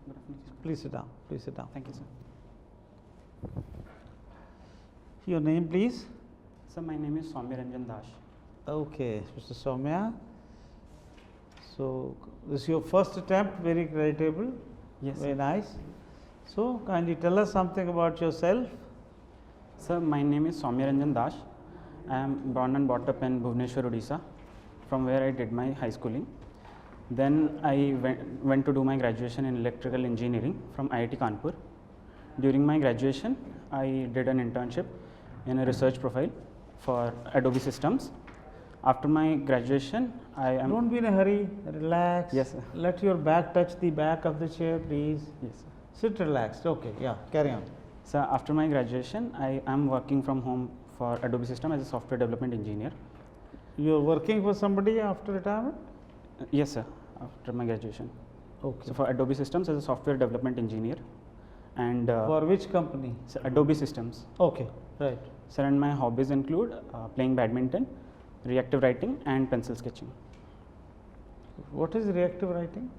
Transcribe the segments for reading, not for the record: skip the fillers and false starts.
Good afternoon, sir. Please sit down. Please sit down. Thank you, sir. Your name, please. Sir, my name is Soumya Ranjan Dash. Okay, Mr. Soumya. So, this is your first attempt, very creditable. Yes, Very sir. nice. So, kindly tell us something about yourself. Sir, my name is Soumya Ranjan Dash. I am born and brought up in Bhubaneswar, Odisha, from where I did my high schooling. Then I went to do my graduation in electrical engineering from IIT Kanpur. During my graduation, I did an internship in a research profile for Adobe Systems. After my graduation, I am. Don't be in a hurry, relax. Yes, sir. Let your back touch the back of the chair, please. Yes, sir. Sit relaxed. Okay, yeah, carry on. So after my graduation, I am working from home for Adobe System as a software development engineer. You are working for somebody after retirement? Yes, sir. After my graduation. Okay. So for Adobe Systems as a software development engineer, and For which company? so Adobe Systems. Okay, right. Sir, and my hobbies include playing badminton, reactive writing, and pencil sketching. What is reactive writing?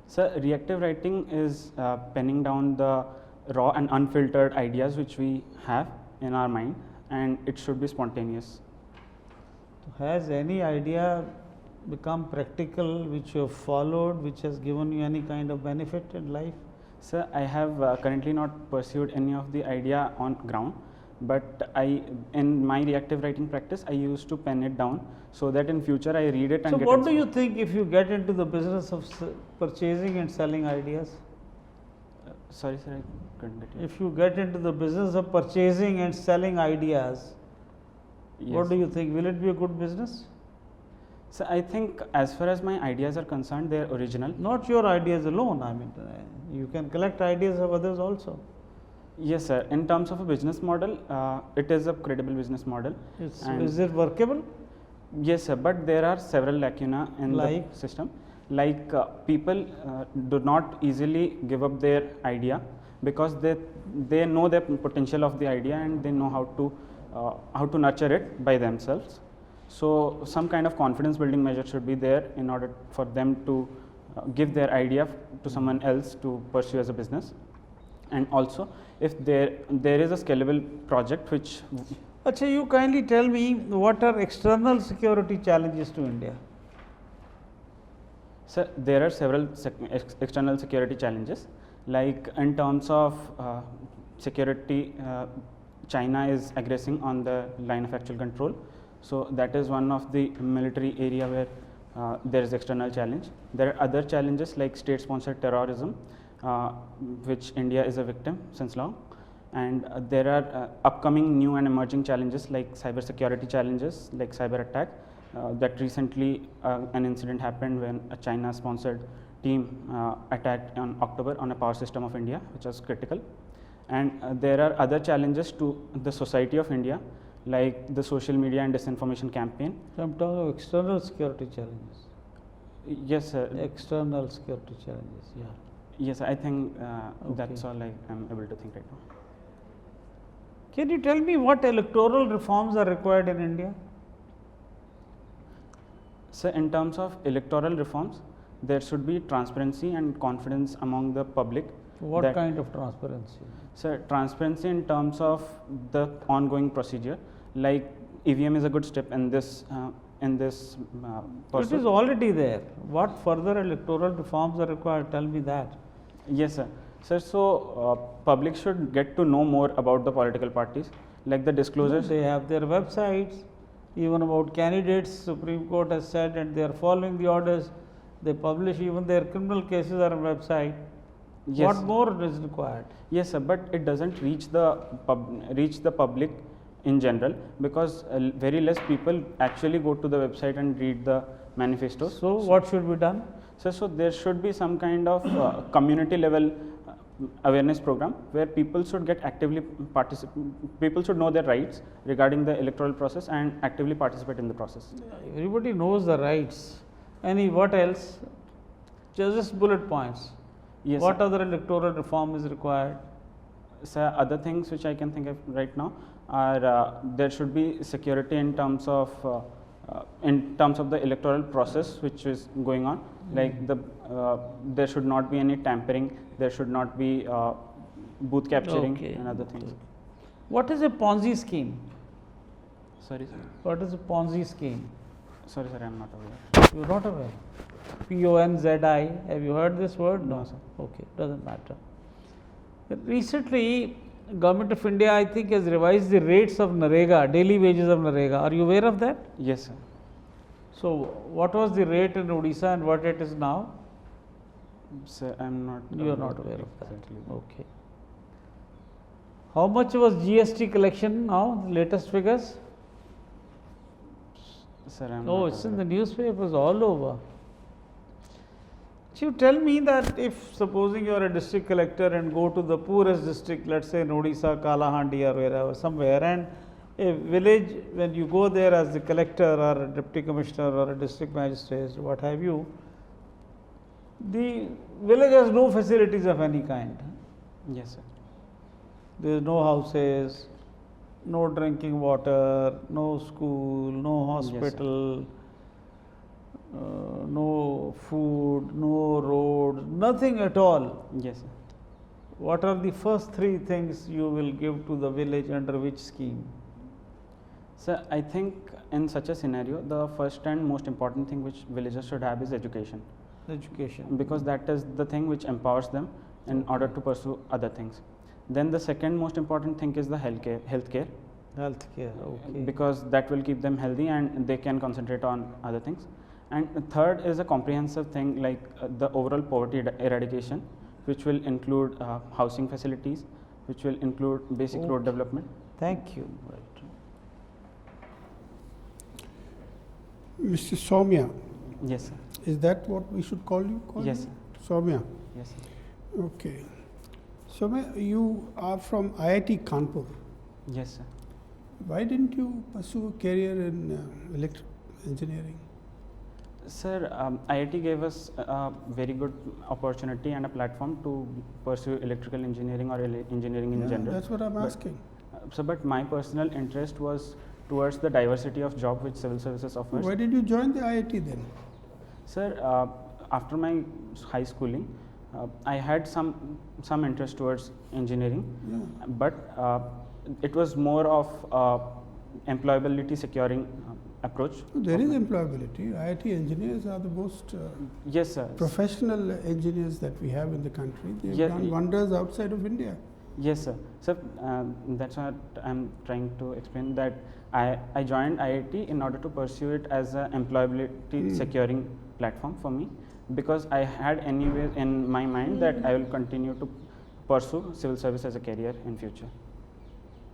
So reactive writing is penning down the raw and unfiltered ideas which we have in our mind, and it should be spontaneous. Has any idea become practical which you have followed, which has given you any kind of benefit in life? Sir, I have currently not pursued any of the idea on ground, but in my reactive writing practice, I used to pen it down so that in future I read it and So, get what do you inspired. think if you get into the business of purchasing and selling ideas? Sorry, sir, I couldn't get you. If you get into the business of purchasing and selling ideas, what do you think? Will it be a good business? So I think as far as my ideas are concerned, they are original. Not your ideas alone. I mean, you can collect ideas of others also. Yes, sir. In terms of a business model, it is a credible business model. And Is it workable? yes, sir. But there are several lacuna in Like? the system. Like people do not easily give up their idea because they know the potential of the idea and they know how to nurture it by themselves. So some kind of confidence building measure should be there in order for them to give their idea to someone else to pursue as a business. And also, if there is a scalable project which Achha, you kindly tell me what are external security challenges to India? so there are several external security challenges, like in terms of security, China is aggressing on the line of actual control. So that is one of the military area where there is external challenge. There are other challenges like state sponsored terrorism, which India is a victim since long, and there are upcoming new and emerging challenges like cyber security challenges like cyber attack. That recently an incident happened when a China sponsored team attacked on October on a power system of India, which was critical. And there are other challenges to the society of India, like the social media and disinformation campaign. So, I am talking of external security challenges. Yes, sir. External security challenges, yeah. Yes, I think Okay. that's all I am able to think right now. Can you tell me what electoral reforms are required in India? So, in terms of electoral reforms, there should be transparency and confidence among the public. What that- kind of transparency? So, transparency in terms of the ongoing procedure, like EVM is a good step in this It is pursuit. already there. What further electoral reforms are required? Tell me that. Yes, sir. Sir, so public should get to know more about the political parties, like the disclosures. They have their websites, even about candidates. Supreme Court has said, and they are following the orders. They publish even their criminal cases are on website. Yes. What more is required? Yes, sir, but it doesn't reach the public in general, because very less people actually go to the website and read the manifestos. So, what should be done? So there should be some kind of community level awareness program where people should get actively people should know their rights regarding the electoral process and actively participate in the process. Everybody knows the rights. What else? Just bullet points. Yes, What sir. other electoral reform is required? So other things which I can think of right now are there should be security in terms of in terms of the electoral process which is going on, like there should not be any tampering, there should not be booth capturing and other things. What is a Ponzi scheme? Sorry, sir. What is a Ponzi scheme? Sorry, sir, I am not aware. You are not aware. P-O-N-Z-I. Have you heard this word? No, sir. Okay, doesn't matter. Recently, Government of India, I think, has revised the rates of Narega, daily wages of Narega. Are you aware of that? Yes, sir. So, what was the rate in Odisha and what it is now? Sir, I am not. You are not aware of that. Exactly. Okay. How much was GST collection now, the latest figures? Sir, I am Oh, not it's in aware. the newspapers all over. So you tell me that if supposing you are a district collector and go to the poorest district, let's say in Odisha, Kalahandi or wherever, somewhere, and a village, when you go there as the collector or a deputy commissioner or a district magistrate, what have you, the village has no facilities of any kind. Yes, sir. There is no houses, no drinking water, no school, no hospital, no food, no roads, nothing at all. Yes, sir. What are the first three things you will give to the village under which scheme? Sir, I think in such a scenario, the first and most important thing which villagers should have is education, Education. because that is the thing which empowers them in order to pursue other things. Then the second most important thing is the healthcare, Healthcare, okay. because that will keep them healthy and they can concentrate on other things. And third is a comprehensive thing like the overall poverty eradication, which will include housing facilities, which will include basic road development. Thank you. Right. Mr. Soumya, Yes, sir. is that what we should call you? Yes, Soumya. Yes, sir. Okay. Soumya, you are from IIT Kanpur. Yes, sir. Why didn't you pursue a career in electrical engineering? Sir, IIT gave us a very good opportunity and a platform to pursue electrical engineering or engineering in Yeah, general. that's what I'm But- asking. So, but my personal interest was towards the diversity of job which civil services offers. Why did you join the IIT then? Sir, after my high schooling, I had some interest towards engineering, Yeah. but it was more of employability securing approach. There is employability. IIT engineers are the most Yes, sir. professional engineers that we have in the country. They've Yeah, done wonders outside of India. Yes, sir. So that's what I'm trying to explain, that I joined IIT in order to pursue it as an employability securing platform for me, because I had anyway in my mind that I will continue to pursue civil service as a career in future.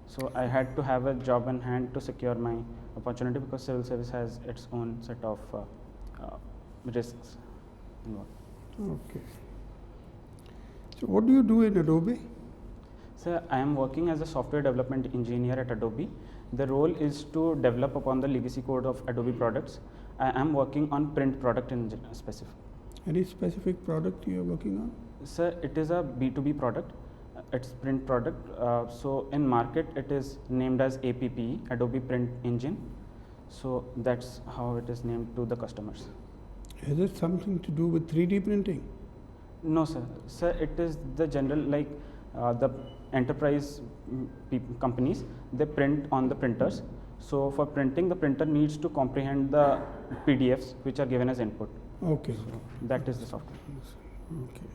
So I had to have a job in hand to secure my opportunity, because civil service has its own set of risks involved. Okay. So what do you do in Adobe? Sir, I am working as a software development engineer at Adobe. The role is to develop upon the legacy code of Adobe products. I am working on print product in specific. Any specific product you are working on? Sir, it is a B2B product. It's print product. So in market, it is named as APPE, Adobe Print Engine. So that's how it is named to the customers. Is it something to do with 3D printing? No, sir. Sir, it is the general, like the enterprise companies, they print on the printers. So for printing, the printer needs to comprehend the PDFs which are given as input. Okay. So that is the software. Okay.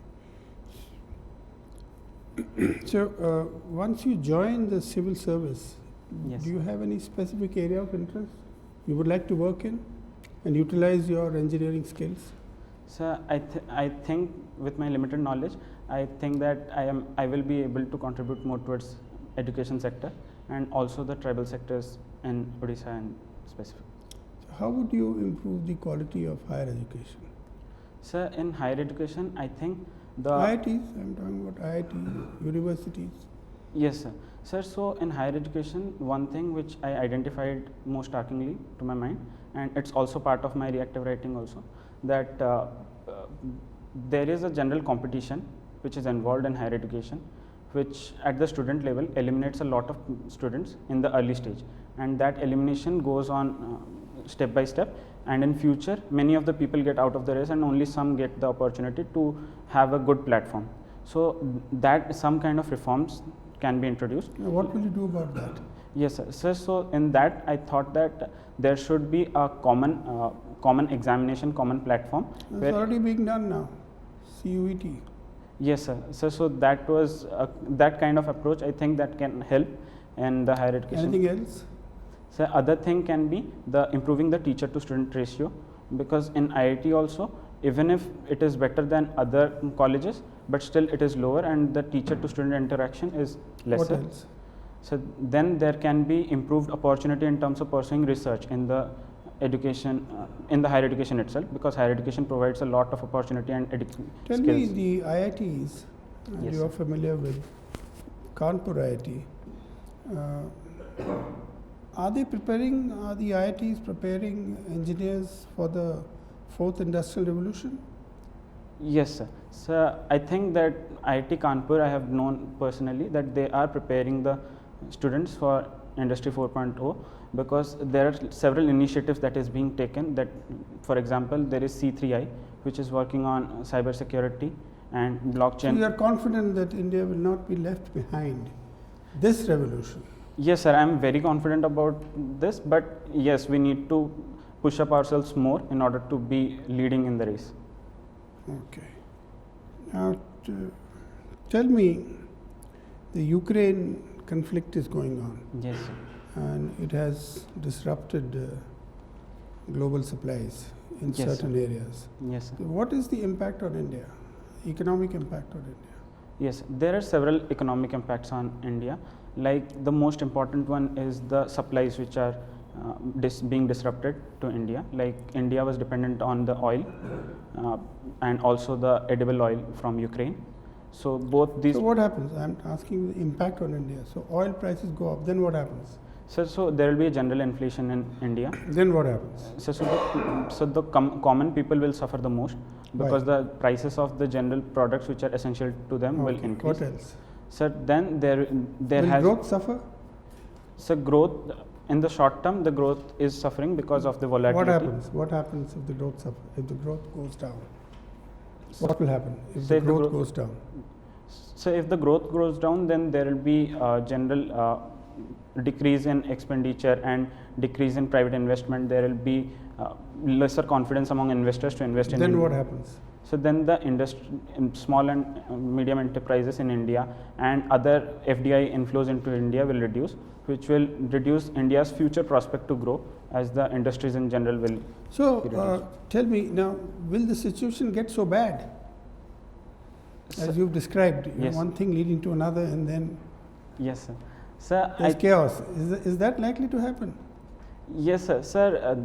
So once you join the civil service, Yes. do you have any specific area of interest you would like to work in and utilize your engineering skills? So I think with my limited knowledge, I think that I will be able to contribute more towards education sector and also the tribal sectors in Odisha and specific. So how would you improve the quality of higher education? So in higher education, I think the IITs, I'm talking about IIT, universities. Yes, sir. Sir, so in higher education, one thing which I identified most starkingly to my mind, and it's also part of my reactive writing also, that there is a general competition which is involved in higher education, which at the student level eliminates a lot of students in the early stage, and that elimination goes on step by step, and in future many of the people get out of the race and only some get the opportunity to have a good platform. So that some kind of reforms can be introduced. Now, what will you do about that? Yes, sir. Sir, so in that I thought that there should be a common examination, common platform. It's already being done now, CUET. Yes, sir. So that was that kind of approach. I think that can help in the higher education. Anything else? So other thing can be the improving the teacher to student ratio, because in IIT also, even if it is better than other colleges, but still it is lower and the teacher to student interaction is lesser. What else? So then there can be improved opportunity in terms of pursuing research in the education, in the higher education itself, because higher education provides a lot of opportunity and Tell skills. me the IITs, Yes, you are sir. familiar with Kanpur IIT. Are the IITs preparing engineers for the fourth industrial revolution? Yes, sir. So I think that IIT Kanpur, I have known personally that they are preparing the students for Industry 4.0, because there are several initiatives that is being taken. That, for example, there is C3I, which is working on cyber security and So blockchain. you are confident that India will not be left behind this revolution? Yes, sir. I am very confident about this, but yes, we need to push up ourselves more in order to be leading in the race. Okay. Now, tell me, the Ukraine conflict is going on Yes, sir. and it has disrupted global supplies in Yes, certain areas. Yes, sir. What is the impact on India, economic impact on India? Yes, there are several economic impacts on India. Like the most important one is the supplies which are being disrupted to India. Like India was dependent on the oil and also the edible oil from Ukraine. So both these. So what happens? I'm asking the impact on India. So oil prices go up, then what happens? So there will be a general inflation in India. Then what happens? So the common people will suffer the most, because Why? the prices of the general products which are essential to them will Okay. increase. What else? So then there Will has growth suffer? so growth in the short term, the growth is suffering because of the volatility. What happens? What happens if the growth suffer? If the growth goes down? What will happen if So the if the growth gro- goes down? So if the growth goes down, then there will be general decrease in expenditure and decrease in private investment. There will be lesser confidence among investors to invest in Then India. what happens? So then the small and medium enterprises in India and other FDI inflows into India will reduce, which will reduce India's future prospect to grow, as the industries in general will. So tell me now, will the situation get so bad as you've described? You know, Yes. one thing leading to another, and then Yes, sir. Sir, there's chaos. Is that likely to happen? yes, sir. Sir,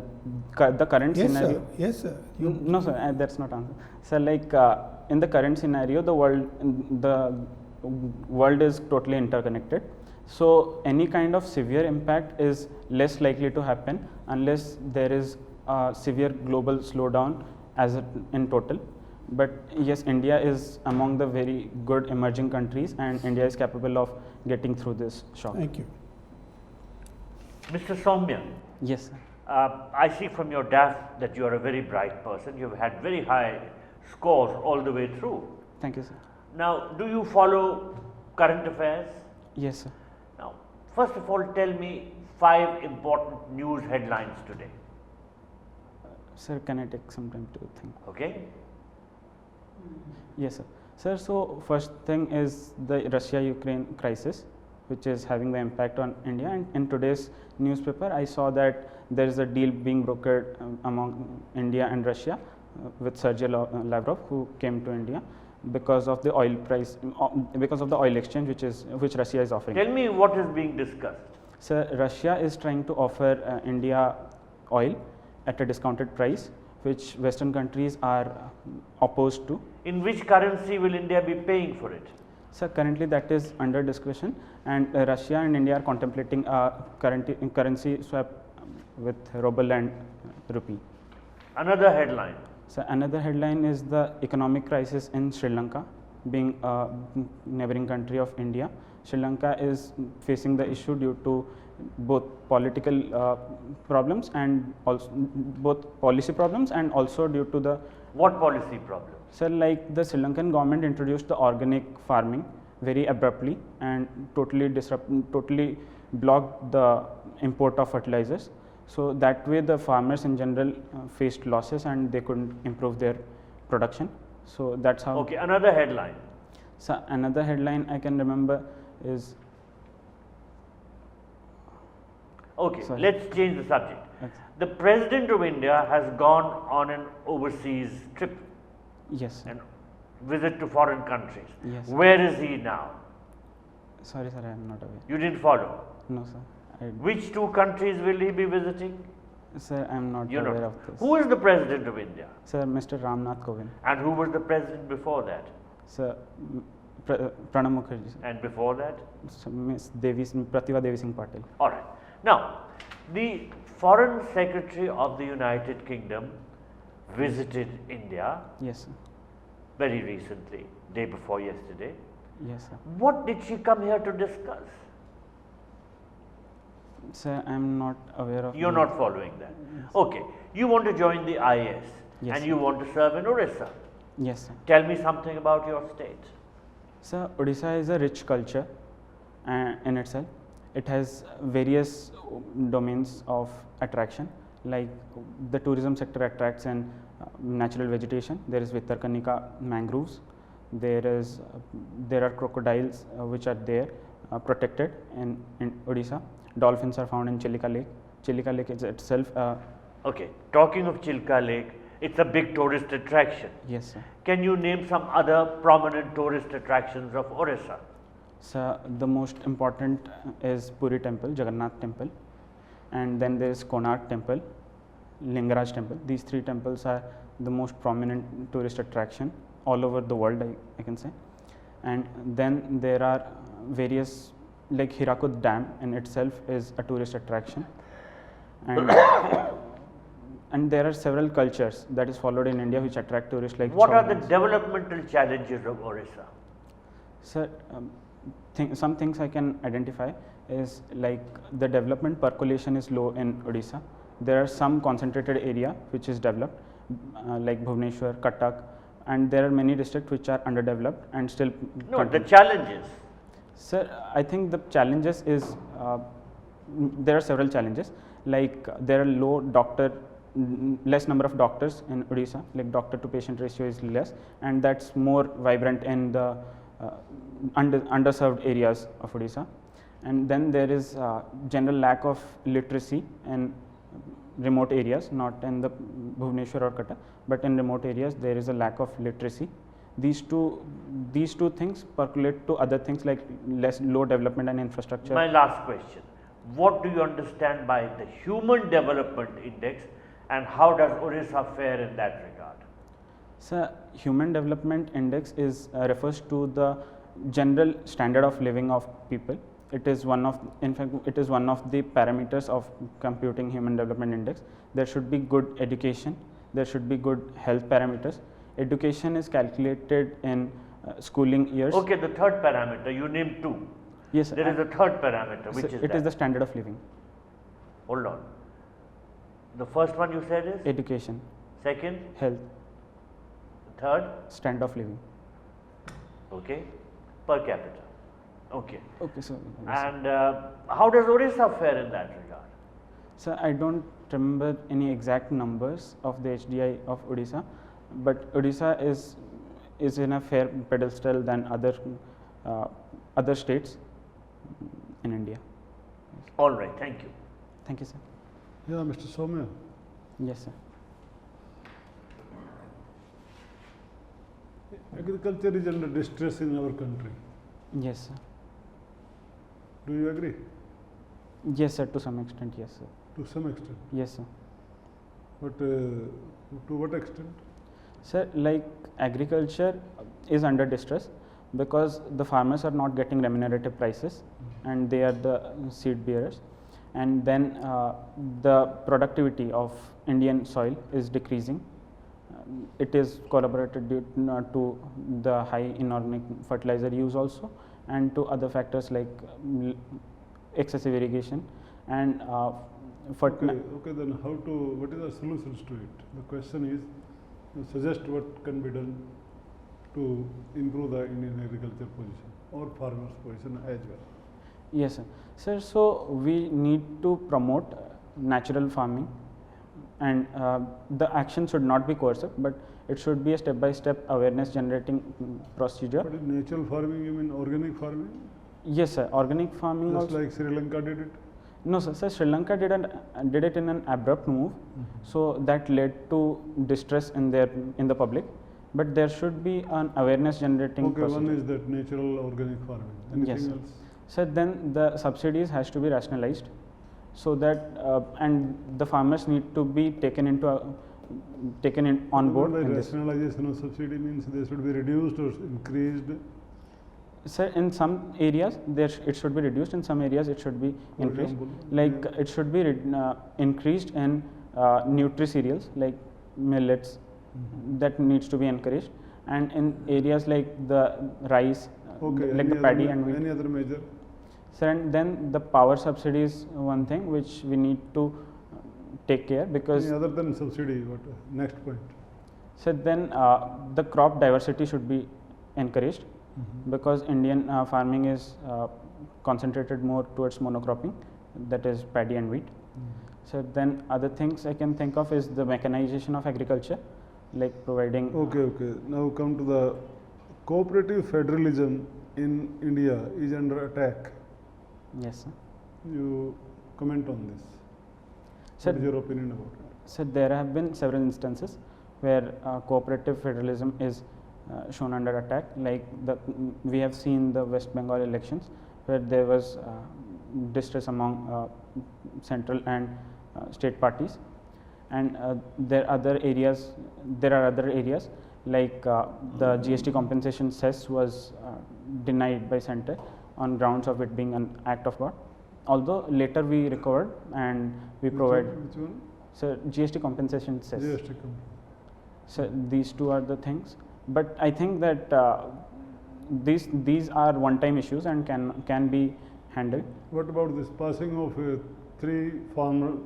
the current Yes, scenario. sir. Yes, sir. No, sir, that's not answer. So, like in the current scenario, the world is totally interconnected. So, any kind of severe impact is less likely to happen unless there is a severe global slowdown in total. But yes, India is among the very good emerging countries, and India is capable of getting through this shock. Thank you. Mr. Soumya, Yes, sir. I see from your DAF that you are a very bright person. You've had very high scores all the way through. Thank you, sir. Now, do you follow current affairs? Yes, sir. Now, first of all, tell me 5 important news headlines today. Sir, can I take some time to think? Okay? Yes, sir. Sir, so first thing is the Russia-Ukraine crisis, which is having the impact on India. And in today's newspaper, I saw that there is a deal being brokered among India and Russia with Sergey Lavrov, who came to India because of the oil price, because of the oil exchange which Russia is offering. Tell me what is being discussed. So Russia is trying to offer India oil at a discounted price, which Western countries are opposed to. In which currency will India be paying for it? So currently that is under discussion, and Russia and India are contemplating a currency swap with ruble and rupee. Another headline. So another headline is the economic crisis in Sri Lanka, being a neighboring country of India. Sri Lanka is facing the issue due to both political problems and also both policy problems and also due to the What policy problem? So, like the Sri Lankan government introduced the organic farming very abruptly and totally blocked the import of fertilizers. So, that way the farmers in general faced losses and they couldn't improve their production. So, that's how. Okay, another headline. So, another headline I can remember is. Okay, Sorry. let's change the subject. Okay. The President of India has gone on an overseas trip Yes. and visit to foreign countries. Yes. Where is he now? Sorry, sir, I am not aware. You didn't follow. No, sir. Which two countries will he be visiting? Sir, I am not You aware know. of this. Who is the President of India? Sir, Mr. Ramnath Kovind. And who was the President before that? Sir, Pranab Mukherjee. Sir. And before that? So, Ms. Pratibha Devi Singh Patil. All right. Now, the Foreign Secretary of the United Kingdom visited India Yes, sir. very recently, day before yesterday. Yes, sir. What did she come here to discuss? Sir, I am not aware of. You're not following that. Okay. You want to join the IAS Yes, and sir. you want to serve in Orissa. Yes, sir. Tell me something about your state. Sir, Odisha is a rich culture in itself. It has various domains of attraction, like the tourism sector attracts in natural vegetation. There is Vittarkanika mangroves. There are crocodiles which are there protected in Odisha. Dolphins are found in Chilika Lake. Chilika Lake is itself. Okay. Talking of Chilka Lake, it's a big tourist attraction. Yes, sir. Can you name some other prominent tourist attractions of Orissa? So, the most important is Puri temple, Jagannath temple, and then there is Konark temple, Lingaraj temple. These three temples are the most prominent tourist attraction all over the world, I can say. And then there are various, like Hirakud Dam in itself is a tourist attraction. And, and there are several cultures that is followed in India which attract tourists like What are the Chau dance. developmental challenges of Orissa? Sir, some things I can identify is like the development percolation is low in Odisha. There are some concentrated area which is developed like Bhubaneswar, Cuttack, and there are many districts which are underdeveloped and still. No, the challenges. Sir, I think the challenges is there are several challenges, like there are less number of doctors in Odisha, like doctor to patient ratio is less, and that's more vibrant in the underserved areas of Odisha. And then there is general lack of literacy in remote areas, not in the Bhubaneswar or Cuttack, but in remote areas there is a lack of literacy. These two things percolate to other things like low development and infrastructure. My last question. What do you understand by the Human Development Index and how does Orissa fare in that regard? So, Human Development Index refers to the general standard of living of people. It is in fact, it is one of the parameters of computing Human Development Index. There should be good education, there should be good health parameters. Education is calculated in schooling years. Okay, the third parameter, you named two. Yes, There is a third parameter, which is it that? is the standard of living. Hold on. The first one you said is? Education, Second? health, Third? standard of living. Okay. Per capita. Okay. Okay, so. And how does Orissa fare in that regard? So, I don't remember any exact numbers of the HDI of Odisha, but Odisha is in a fair pedestal than other states in India. All right, thank you. Thank you, sir. Yeah, Mr. Soumya. Yes, sir. Agriculture is under distress in our country. Yes, sir. Do you agree? Yes, sir. To some extent, yes, sir. To some extent. Yes, sir. But to what extent? Sir, like agriculture is under distress because the farmers are not getting remunerative prices and they are the seed bearers, and then the productivity of Indian soil is decreasing. It is corroborated due to the high inorganic fertilizer use also and to other factors like excessive irrigation. and for Okay, then what is the solutions to it? The question is, suggest what can be done to improve the Indian agriculture position or farmers' position as well. Yes, sir. Sir, so we need to promote natural farming, and the action should not be coercive, but it should be a step-by-step awareness generating procedure. But in natural farming, you mean organic farming? Yes, sir. Organic farming Just also. like Sri Lanka did it? No, sir. Sir, Sri Lanka did it in an abrupt move, so that led to distress in the public. But there should be an awareness generating Okay, procedure. one is that natural organic farming. Anything Yes, sir. else? So then the subsidies has to be rationalized, so that and the farmers need to be taken on board. By In this. rationalization of subsidy means they should be reduced or increased. Sir, in some areas it should be reduced. In some areas it should be For increased. example, Like it should be increased in nutri cereals like millets. That needs to be encouraged. And in areas like the rice, Okay, like the paddy and wheat. any other major? Sir, and then the power subsidy is one thing which we need to take care, because Any other than subsidy? What next point? so then the crop diversity should be encouraged, because Indian farming is concentrated more towards monocropping, that is paddy and wheat. So then other things I can think of is the mechanization of agriculture, like providing. Okay. Now come to the cooperative federalism in India is under attack. Yes, sir. You comment on this. Sir, What is your opinion about it? So there have been several instances where cooperative federalism is shown under attack. Like we have seen the West Bengal elections, where there was distress among central and state parties, and there are other areas like the GST compensation cess was denied by center on grounds of it being an act of God. Although later we recovered and we provide. Which one? So GST compensation cess. GST company. So these two are the things, but I think that these are one-time issues and can be handled. What about this passing of 3 farmers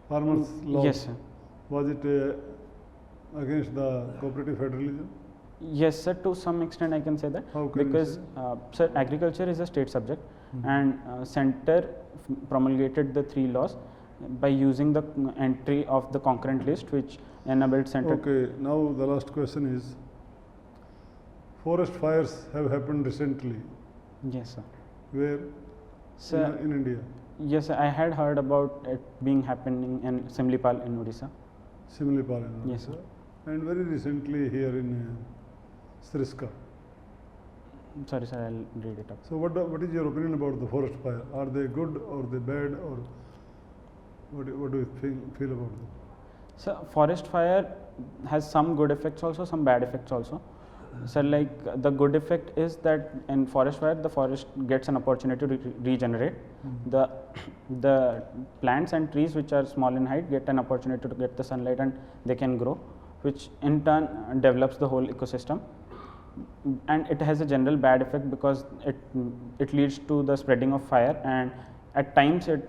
laws? Yes, sir. Was it against the cooperative federalism? Yes, sir. To some extent, I can say that, How can you because sir, agriculture is a state subject, and center promulgated the 3 laws by using the entry of the concurrent list, which enabled center. Okay, now the last question is, forest fires have happened recently. Yes, sir. Where? Sir, In India. yes, sir, I had heard about it being happening in Simlipal in Odisha. Similipal in Yes, Odisha. And very recently here in Sriska. Sorry, sir, I'll read it up. So what is your opinion about the forest fire? Are they good or they bad, or what do you feel about them? So forest fire has some good effects also, some bad effects also. So like the good effect is that in forest fire, the forest gets an opportunity to regenerate. The plants and trees which are small in height get an opportunity to get the sunlight and they can grow, which in turn develops the whole ecosystem. And it has a general bad effect because it leads to the spreading of fire, and at times it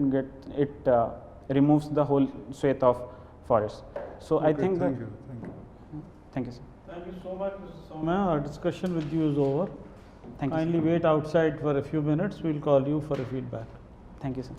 removes the whole swathe of forest. So I Okay, think that. thank you. Thank you, sir. Thank you so much, Mr. Soumya. Our discussion with you is over. Thank you, Kindly sir. wait outside for a few minutes. We'll call you for a feedback. Thank you, sir.